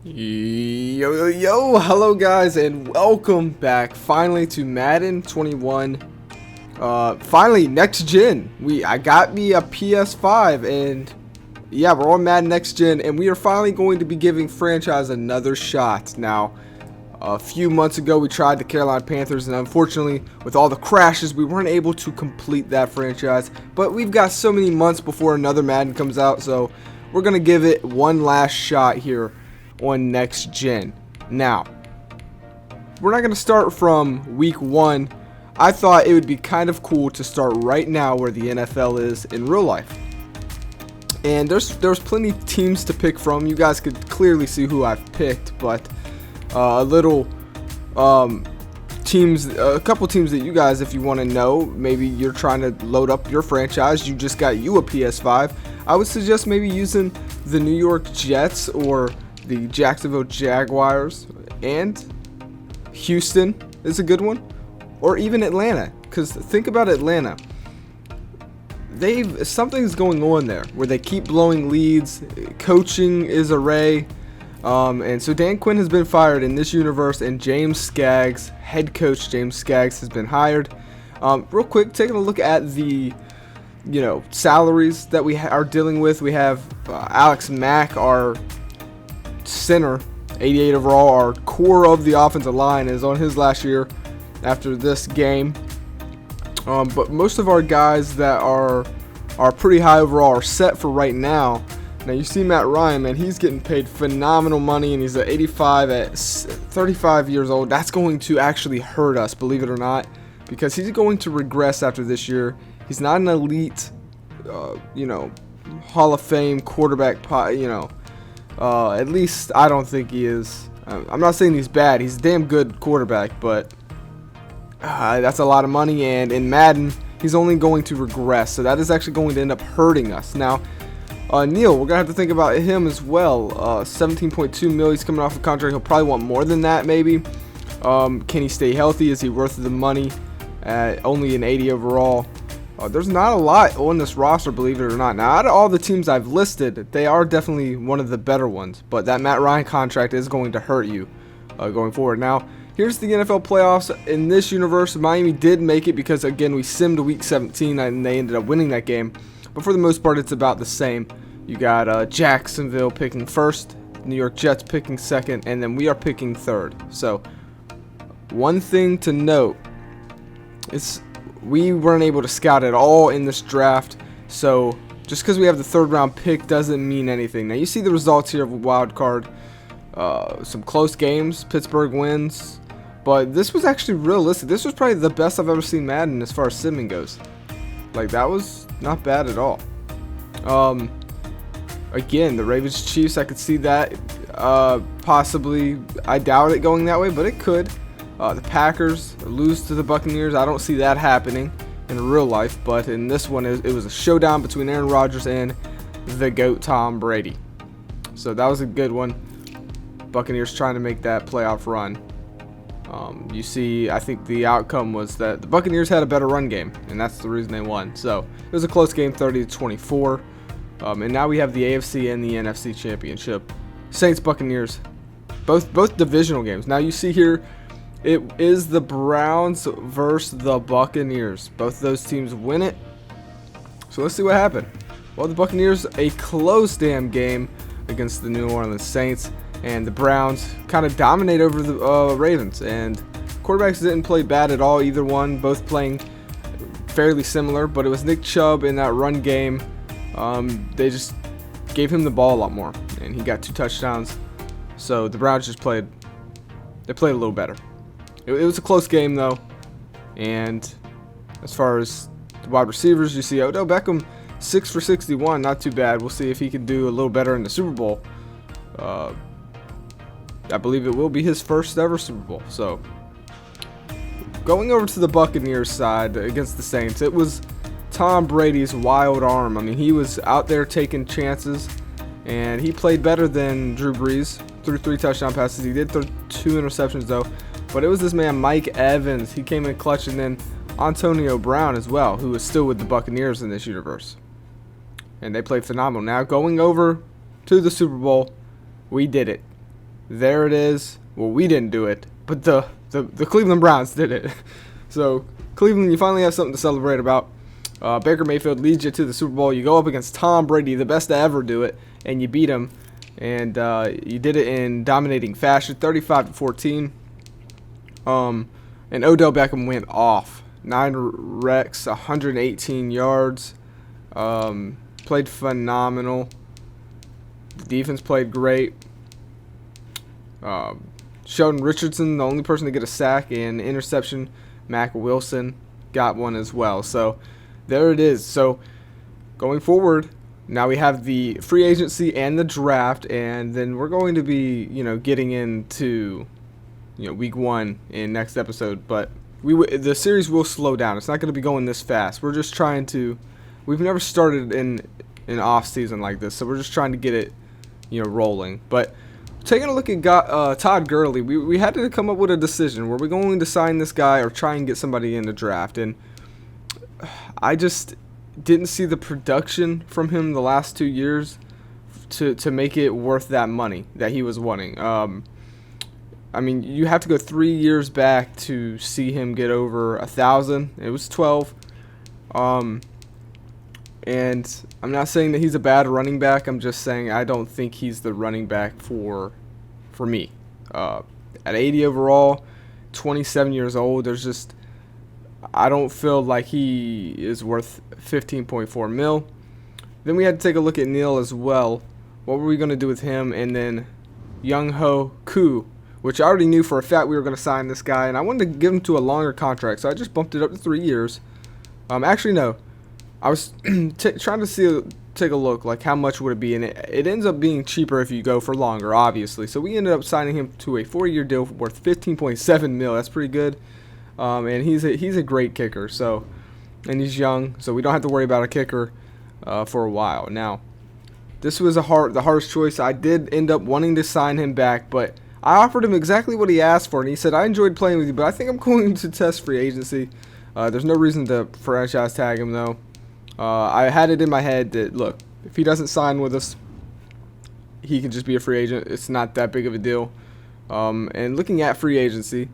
Yo, hello guys, and welcome back finally to Madden 21. Finally next gen. I got me a PS5, and yeah, we're on Madden next gen, and we are finally going to be giving franchise another shot. Now, a few months ago we tried the Carolina Panthers, and unfortunately with all the crashes we weren't able to complete that franchise, but we've got so many months before another Madden comes out, so we're gonna give it one last shot here on next gen. Now, we're not going to start from week 1. I thought it would be kind of cool to start right now where the NFL is in real life. And there's plenty of teams to pick from. You guys could clearly see who I've picked, but a couple teams that you guys, if you want to know, maybe you're trying to load up your franchise, you just got you a PS5, I would suggest maybe using the New York Jets or the Jacksonville Jaguars, and Houston is a good one, or even Atlanta, because think about Atlanta. Something's going on there where they keep blowing leads. Coaching is array, and so Dan Quinn has been fired in this universe, and head coach James Skaggs has been hired. Real quick, taking a look at the salaries that we are dealing with. We have Alex Mack, our center, 88 overall, our core of the offensive line, is on his last year after this game. But most of our guys that are pretty high overall are set for right now. Now you see Matt Ryan, man, he's getting paid phenomenal money, and he's at 85 at 35 years old. That's going to actually hurt us, believe it or not, because he's going to regress after this year. He's not an elite, Hall of Fame quarterback, at least I don't think he is. I'm not saying he's bad. He's a damn good quarterback, but that's a lot of money, and in Madden, he's only going to regress. So that is actually going to end up hurting us. Now, Neil, we're going to have to think about him as well. 17.2 mil, he's coming off a contract. He'll probably want more than that, maybe. Can he stay healthy? Is he worth the money? Only an 80 overall. There's not a lot on this roster, believe it or not. Now, out of all the teams I've listed, they are definitely one of the better ones. But that Matt Ryan contract is going to hurt you going forward. Now, here's the NFL playoffs. In this universe, Miami did make it because, again, we simmed week 17 and they ended up winning that game. But for the most part, it's about the same. You got Jacksonville picking first, New York Jets picking second, and then we are picking third. So, one thing to note is we weren't able to scout at all in this draft, so just because we have the third round pick doesn't mean anything. Now you see the results here of a wild card. Some close games, Pittsburgh wins, but this was actually realistic. This was probably the best I've ever seen Madden as far as simming goes. Like, that was not bad at all. Again, the Ravens Chiefs, I could see that possibly. I doubt it going that way, but it could. The Packers lose to the Buccaneers. I don't see that happening in real life, but in this one, it was a showdown between Aaron Rodgers and the GOAT Tom Brady. So that was a good one. Buccaneers trying to make that playoff run. You see, I think the outcome was that the Buccaneers had a better run game, and that's the reason they won. So it was a close game, 30-24. And now we have the AFC and the NFC Championship. Saints Buccaneers, both divisional games. Now you see here, it is the Browns versus the Buccaneers. Both those teams win it. So let's see what happened. Well, the Buccaneers, a close damn game against the New Orleans Saints. And the Browns kind of dominate over the Ravens. And quarterbacks didn't play bad at all, either one. Both playing fairly similar. But it was Nick Chubb in that run game. They just gave him the ball a lot more. And he got 2 touchdowns. So the Browns just played a little better. It was a close game, though, and as far as the wide receivers, you see Odell Beckham, 6 for 61, not too bad. We'll see if he can do a little better in the Super Bowl. I believe it will be his first ever Super Bowl. So, going over to the Buccaneers side against the Saints, it was Tom Brady's wild arm. I mean, he was out there taking chances, and he played better than Drew Brees. Threw 3 touchdown passes. He did throw 2 interceptions, though. But it was this man, Mike Evans. He came in clutch, and then Antonio Brown as well, who is still with the Buccaneers in this universe. And they played phenomenal. Now, going over to the Super Bowl, we did it. there it is. Well, we didn't do it, but the Cleveland Browns did it. So Cleveland, you finally have something to celebrate about. Baker Mayfield leads you to the Super Bowl. You go up against Tom Brady, the best to ever do it, and you beat him. And you did it in dominating fashion, 35-14. And Odell Beckham went off. 9 wrecks, 118 yards. Played phenomenal. The defense played great. Sheldon Richardson, the only person to get a sack and interception. Mac Wilson got one as well. So there it is. So going forward, now we have the free agency and the draft, and then we're going to be, getting into, week 1 in next episode. But the series will slow down. It's not going to be going this fast. We're just trying to. We've never started in an off season like this, so we're just trying to get it, rolling. But taking a look at Todd Gurley, we had to come up with a decision. Were we going to sign this guy or try and get somebody in the draft? And I just didn't see the production from him the last 2 years to make it worth that money that he was wanting. I mean, you have to go 3 years back to see him get over 1,000. It was 12. And I'm not saying that he's a bad running back. I'm just saying I don't think he's the running back for me. At 80 overall, 27 years old, I don't feel like he is worth 15.4 mil. Then we had to take a look at Neil as well. What were we going to do with him? And then Young Ho Koo, which I already knew for a fact we were going to sign this guy, and I wanted to give him to a longer contract, so I just bumped it up to 3 years. Actually, no. I was trying to take a look, like how much would it be, and it ends up being cheaper if you go for longer, obviously. So we ended up signing him to a 4-year deal worth 15.7 mil. That's pretty good. And he's a great kicker. So, and he's young, so we don't have to worry about a kicker for a while. Now, this was the hardest choice. I did end up wanting to sign him back, but I offered him exactly what he asked for, and he said, "I enjoyed playing with you, but I think I'm going to test free agency." There's no reason to franchise tag him though. I had it in my head that, look, if he doesn't sign with us, he can just be a free agent. It's not that big of a deal. And looking at free agency,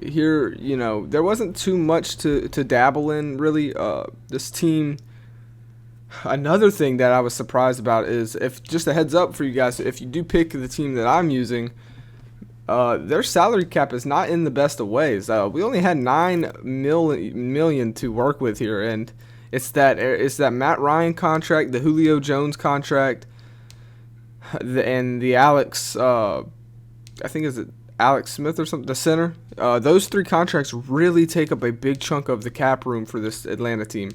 here, there wasn't too much to dabble in, really. This team, another thing that I was surprised about is, if just a heads up for you guys, if you do pick the team that I'm using, their salary cap is not in the best of ways. We only had $9 million to work with here, and it's that Matt Ryan contract, the Julio Jones contract, and the Alex, I think is it Alex Smith or something, the center. Those 3 contracts really take up a big chunk of the cap room for this Atlanta team.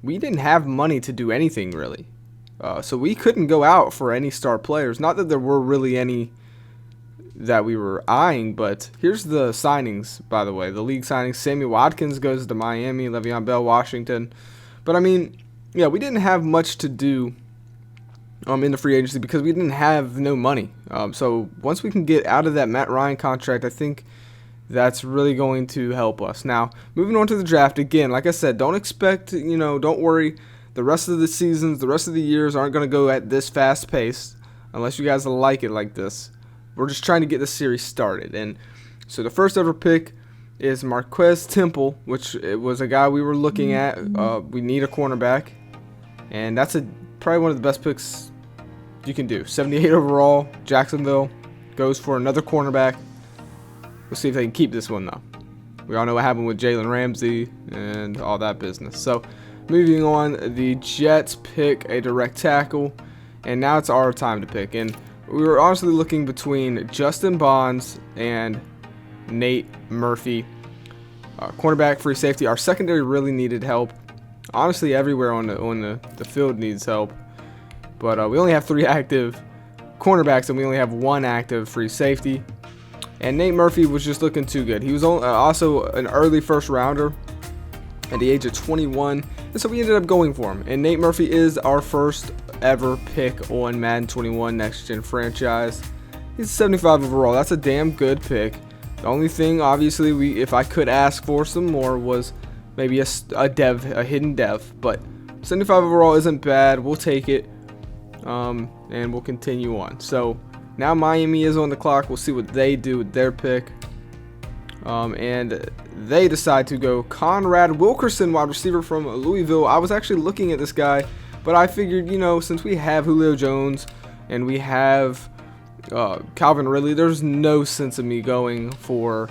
We didn't have money to do anything really, so we couldn't go out for any star players. Not that there were really any that we were eyeing, but here's the signings, by the way. The league signings: Sammy Watkins goes to Miami, Le'Veon Bell, Washington. But I mean, yeah, we didn't have much to do in the free agency because we didn't have no money. So once we can get out of that Matt Ryan contract, I think that's really going to help us. Now, moving on to the draft, again, like I said, don't expect, don't worry. The rest of the seasons, the rest of the years aren't going to go at this fast pace unless you guys like it like this. We're just trying to get the series started. And so the first ever pick is Marquez Temple, which it was a guy we were looking at. We need a cornerback, and that's probably one of the best picks you can do. 78 overall, Jacksonville goes for another cornerback. We'll see if they can keep this one, though. We all know what happened with Jalen Ramsey and all that business. So moving on, the Jets pick a direct tackle, and now it's our time to pick. And we were honestly looking between Justin Bonds and Nate Murphy. Cornerback, free safety. Our secondary really needed help. Honestly, everywhere on the field needs help. But we only have 3 active cornerbacks, and we only have 1 active free safety. And Nate Murphy was just looking too good. He was also an early first rounder at the age of 21, and so we ended up going for him. And Nate Murphy is our first ever pick on Madden 21 Next Gen franchise. He's 75 overall. That's a damn good pick. The only thing, obviously, if I could ask for some more, was maybe a hidden dev. But 75 overall isn't bad. We'll take it, and we'll continue on. So Now Miami is on the clock. We'll see what they do with their pick. And they decide to go Conrad Wilkerson, wide receiver from Louisville. I was actually looking at this guy, but I figured, you know, since we have Julio Jones and we have Calvin Ridley, there's no sense of me going for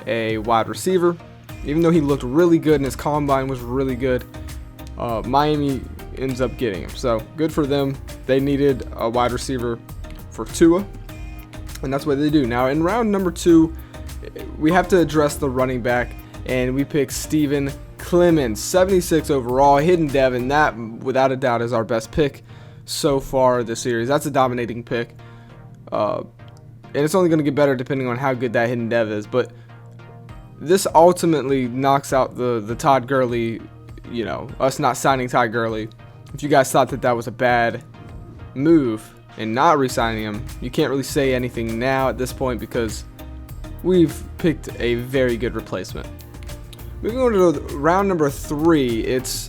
a wide receiver. Even though he looked really good and his combine was really good, Miami ends up getting him. So good for them. They needed a wide receiver for Tua, and that's what they do. Now in round number 2, we have to address the running back, and we pick Steven Clemens, 76 overall, hidden dev, and that without a doubt is our best pick so far this series. That's a dominating pick, and it's only going to get better depending on how good that hidden dev is. But this ultimately knocks out the Todd Gurley, you know, us not signing Todd Gurley. If you guys thought that was a bad move and not re-signing him, you can't really say anything now at this point because we've picked a very good replacement. Moving on to round number 3, it's,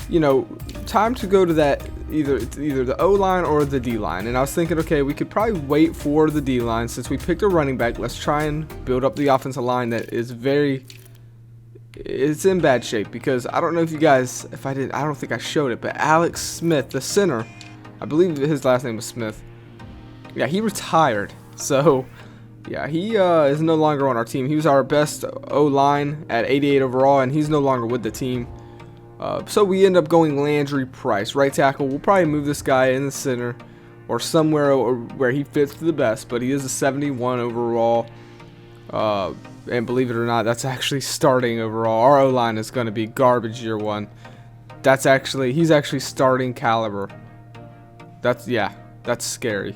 you know, time to go to that either the O-line or the D-line. And I was thinking, okay, we could probably wait for the D-line since we picked a running back. Let's try and build up the offensive line that is it's in bad shape, because I don't know if you guys, I don't think I showed it, but Alex Smith, the center, I believe his last name was Smith. Yeah, he retired. So yeah, he is no longer on our team. He was our best O-line at 88 overall, and he's no longer with the team. So we end up going Landry Price, right tackle. We'll probably move this guy in the center or somewhere where he fits the best, but he is a 71 overall. And believe it or not, that's actually starting overall. Our O-line is going to be garbage year 1. He's actually starting caliber. That's scary.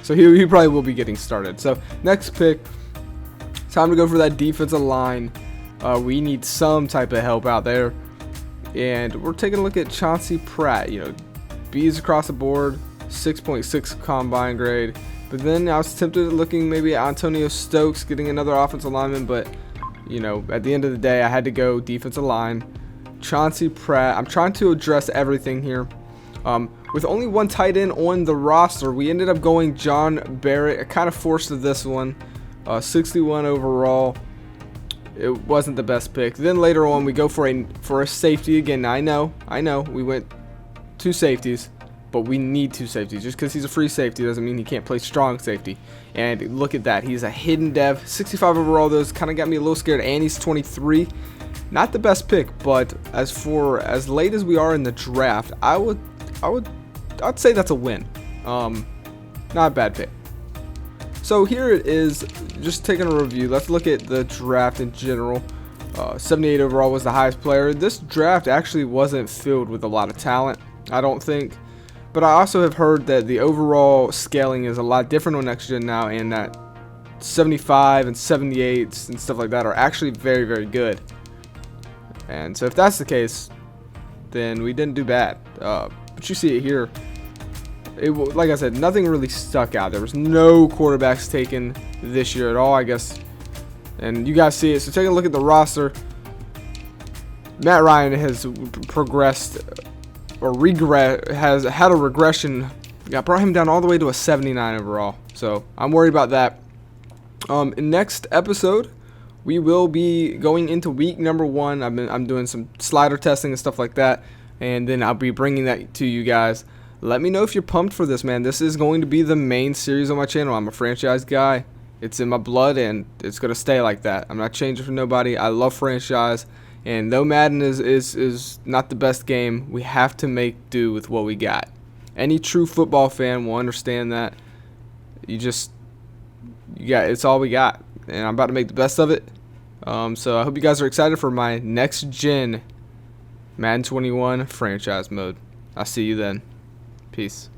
So he probably will be getting started. So next pick, time to go for that defensive line. We need some type of help out there, and we're taking a look at Chauncey Pratt. You know, B's across the board, 6.6 combine grade. But then I was tempted at looking maybe at Antonio Stokes, getting another offensive lineman. But you know, at the end of the day, I had to go defensive line. Chauncey Pratt. I'm trying to address everything here. With only one tight end on the roster, we ended up going John Barrett. I kind of forced this one, 61 overall. It wasn't the best pick. Then later on, we go for a safety again. Now, I know, we went 2 safeties, but we need 2 safeties. Just because he's a free safety doesn't mean he can't play strong safety. And look at that, he's a hidden dev, 65 overall. Those kind of got me a little scared. And he's 23. Not the best pick, but as late as we are in the draft, I'd say that's a win. Not a bad pick. So here it is, just taking a review. Let's look at the draft in general. 78 overall was the highest player. This draft actually wasn't filled with a lot of talent, I don't think. But I also have heard that the overall scaling is a lot different on Next Gen now, and that 75 and 78s and stuff like that are actually very, very good. And so if that's the case, then we didn't do bad. But you see it here. Like I said, nothing really stuck out. There was no quarterbacks taken this year at all, I guess. And you guys see it. So taking a look at the roster, Matt Ryan has progressed or has had a regression. I brought him down all the way to a 79 overall. So I'm worried about that. In next episode, we will be going into week number 1. I'm doing some slider testing and stuff like that, and then I'll be bringing that to you guys. Let me know if you're pumped for this, man. This is going to be the main series on my channel. I'm a franchise guy. It's in my blood, and it's going to stay like that. I'm not changing for nobody. I love franchise, and though Madden is not the best game, we have to make do with what we got. Any true football fan will understand that. It's all we got, and I'm about to make the best of it. So I hope you guys are excited for my next gen Madden 21 franchise mode. I'll see you then. Peace.